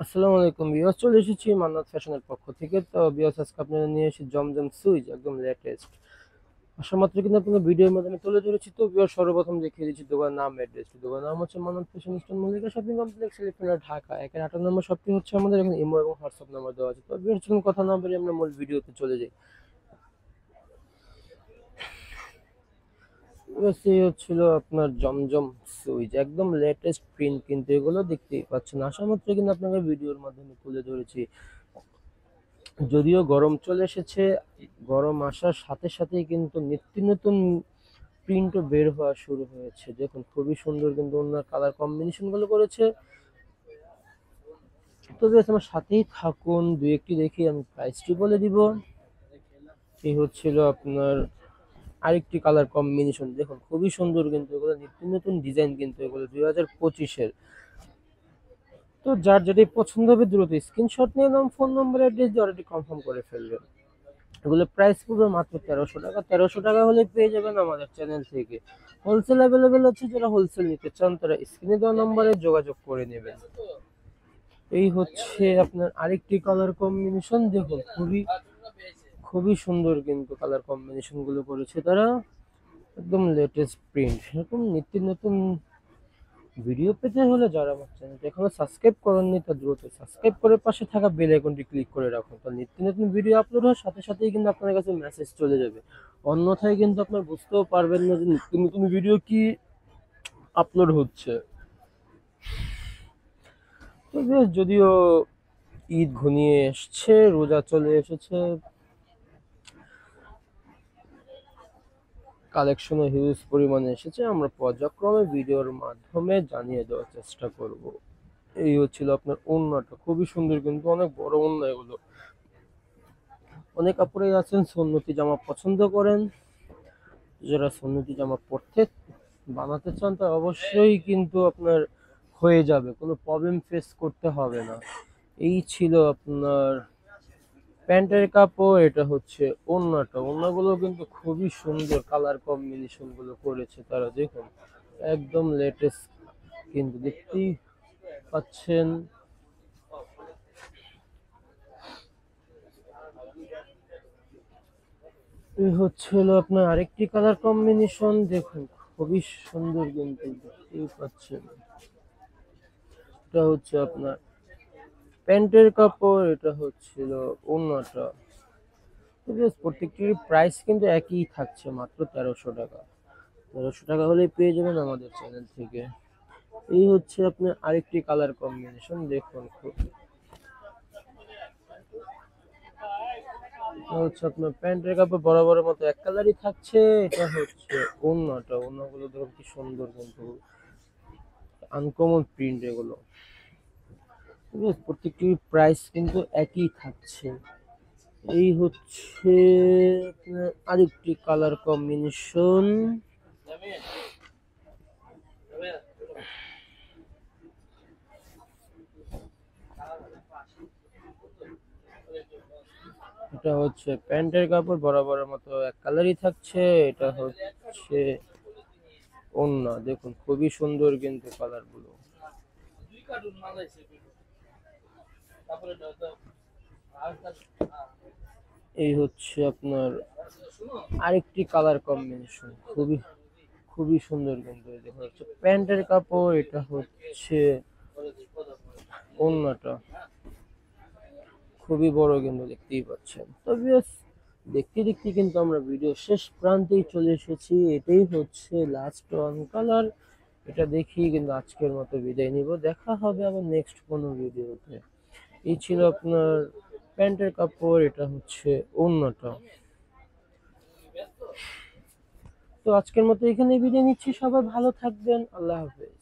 আসসালামু আলাইকুম ভিউয়ার্স, চলে এসেছি মান্নাত ফ্যাশনের পক্ষ থেকে। তো ভিউয়ার্স, আজকে আপনারা নিয়ে এসেছি জমজম সুইচ, একদম লেটেস্ট। আসা মাত্র কিন্তু আপনাদের ভিডিওর মাধ্যমে তুলে ধরেছি। তো ভিউয়ার্স, সর্বপ্রথম দেখিয়ে দিচ্ছি দোকান নাম, অ্যাড্রেস। দোকান নাম হচ্ছে Mannat fashion store, Mallika shopping complex, elephant road, Dhaka. এখানে 8 নম্বর শপটি হচ্ছে আমাদের। এখানে ইমো এবং হোয়াটসঅ্যাপ নাম্বার দেওয়া আছে। তো ভিউয়ার্স, চলুন কথা না বলে আমরা মূল ভিডিওতে চলে যাই। ভিউয়ার্স, এই হচ্ছিল আপনার জমজম সুইচ, একদম লেটেস্ট প্রিন্ট, কিন্তু এগুলো দেখতেই পাচ্ছেন। আসা মাত্র কিন্তু আপনাকে ভিডিওর মাধ্যমে তুলে ধরেছি। যদিও গরম চলে এসেছে, গরম আসার সাথে সাথেই কিন্তু নিত্য নতুন প্রিন্টও বের হওয়া শুরু হয়েছে। দেখুন, খুবই সুন্দর কিন্তু ওনার কালার কম্বিনেশন গুলো করেছে। তো বেশ, আমার সাথেই থাকুন, দুই একটি দেখি আমি প্রাইসটি বলে দিব। এই হচ্ছিল আপনার আরেকটি কালার কম্বিনেশন। দেখুন, খুবই সুন্দর কিন্তু এগুলো নিত্য নতুন ডিজাইন, কিন্তু এগুলো 2025-এর। তো যার যেটাই পছন্দ হবে দ্রুত স্ক্রিনশট নিয়ে নাম, ফোন নম্বর, অ্যাড্রেস দিয়ে অলরেডি কনফার্ম করে ফেলবেন। এগুলো প্রাইস পড়বে মাত্র 1300 টাকা। 1300 টাকা হলে পেয়ে যাবেন আমাদের চ্যানেল থেকে। হোলসেল অ্যাভেলেবেল আছে, যারা হোলসেল নিতে চান তারা স্ক্রিনে দেওয়া নম্বরে যোগাযোগ করে নেবেন। এই হচ্ছে আপনার আরেকটি কালার কম্বিনেশন। দেখুন, খুবই খুবই সুন্দর কিন্তু কালার কম্বিনেশন গুলো করেছে তারা। একদম লেটেস্ট প্রিন্ট। এরকম নিত্য নতুন ভিডিও পেতে হলে যারা আমার চ্যানেলটি এখনো সাবস্ক্রাইব করেননি, তা দ্রুত সাবস্ক্রাইব করে পাশে থাকা বেল আইকনটি ক্লিক করে রাখুন। তো নিত্য নতুন ভিডিও আপলোড হওয়ার সাথে সাথেই কিন্তু আপনার কাছে মেসেজ চলে যাবে। অন্যথায় কিন্তু আপনার বুঝতেও পারবেন না যে নিত্য নতুন ভিডিও কি আপলোড হচ্ছে। তো বেশ, যদিও ঈদ ঘনিয়ে এসছে, রোজা চলে এসেছে, কালেকশনও হিউজ পরিমাণে এসেছে। আমরা পর্যায়ক্রমে ভিডিওর মাধ্যমে জানিয়ে দেওয়ার চেষ্টা করব। এই হচ্ছিল আপনার ওড়নাটা, খুবই সুন্দর কিন্তু অনেক বড় ওড়না এগুলো। অনেক আপুরাই আছেন সুন্নতি জামা পছন্দ করেন। যারা সুন্নতি জামা পড়তে বানাতে চান তা অবশ্যই কিন্তু আপনার হয়ে যাবে, কোনো প্রবলেম ফেস করতে হবে না। এই ছিল আপনার প্যান্টের কাপড়। এটা হচ্ছে ওড়নাটা। ওড়নাগুলো কিন্তু খুবই সুন্দর কালার কম্বিনেশন গুলো করেছে তারা। দেখুন, একদম লেটেস্ট কিন্তু দেখতেই পাচ্ছেন। এই হচ্ছে হলো আপনার আরেকটি কালার কম্বিনেশন। দেখুন, খুবই সুন্দর কিন্তু দেখতেই পাচ্ছেন। এটা হচ্ছে আপনার প্যান্টের কাপড়, এটা হচ্ছিল ওড়নাটা। প্রত্যেকটির প্রাইস কিন্তু একই থাকছে, মাত্র 1300 টাকা। 1300 টাকা হলেই পেয়ে যাবেন আমাদের চ্যানেল থেকে। এই হচ্ছে আপনার আরেকটি কালার কম্বিনেশন। দেখুন, এটা হচ্ছে আপনার প্যান্টের কাপড় বরাবরের মতো এক কালারই থাকছে। এটা হচ্ছে ওড়নাটা। ওড়নাগুলো দেখুন কি সুন্দর কিন্তু আনকমন প্রিন্ট এগুলো। ঠিক আছে, প্রত্যেকটির প্রাইস কিন্তু একই থাকছে। এই হচ্ছে আপনার আরেকটি কালার কম্বিনেশন। এটা হচ্ছে প্যান্টের কাপড় বরাবরের মতো এক কালারই থাকছে। এটা হচ্ছে ওড়না। দেখুন, খুবই সুন্দর কিন্তু কালার গুলো। এই হচ্ছে আপনার আরেকটি কালার কম্বিনেশন। খুবই খুবই সুন্দর কিন্তু। দেখুন, হচ্ছে প্যান্টের কাপড়, এটা হচ্ছে ওড়নাটা। খুবই বড় কিন্তু দেখতেই পাচ্ছেন। তো ভিউয়ার্স, দেখতে দেখতে কিন্তু আমরা ভিডিও শেষ প্রান্তেই চলে এসেছি। এটাই হচ্ছে লাস্ট ওয়ান কালার। এটা দেখি কিন্তু আজকের মতো বিদায় নিব। দেখা হবে আবার নেক্সট কোনো ভিডিওতে। এই ছিল আপনার প্যান্টের কাপড়, এটা হচ্ছে ওড়নাটা। তো আজকের মতো এখানে বিদায় নিচ্ছি। সবাই ভালো থাকবেন। আল্লাহ হাফেজ।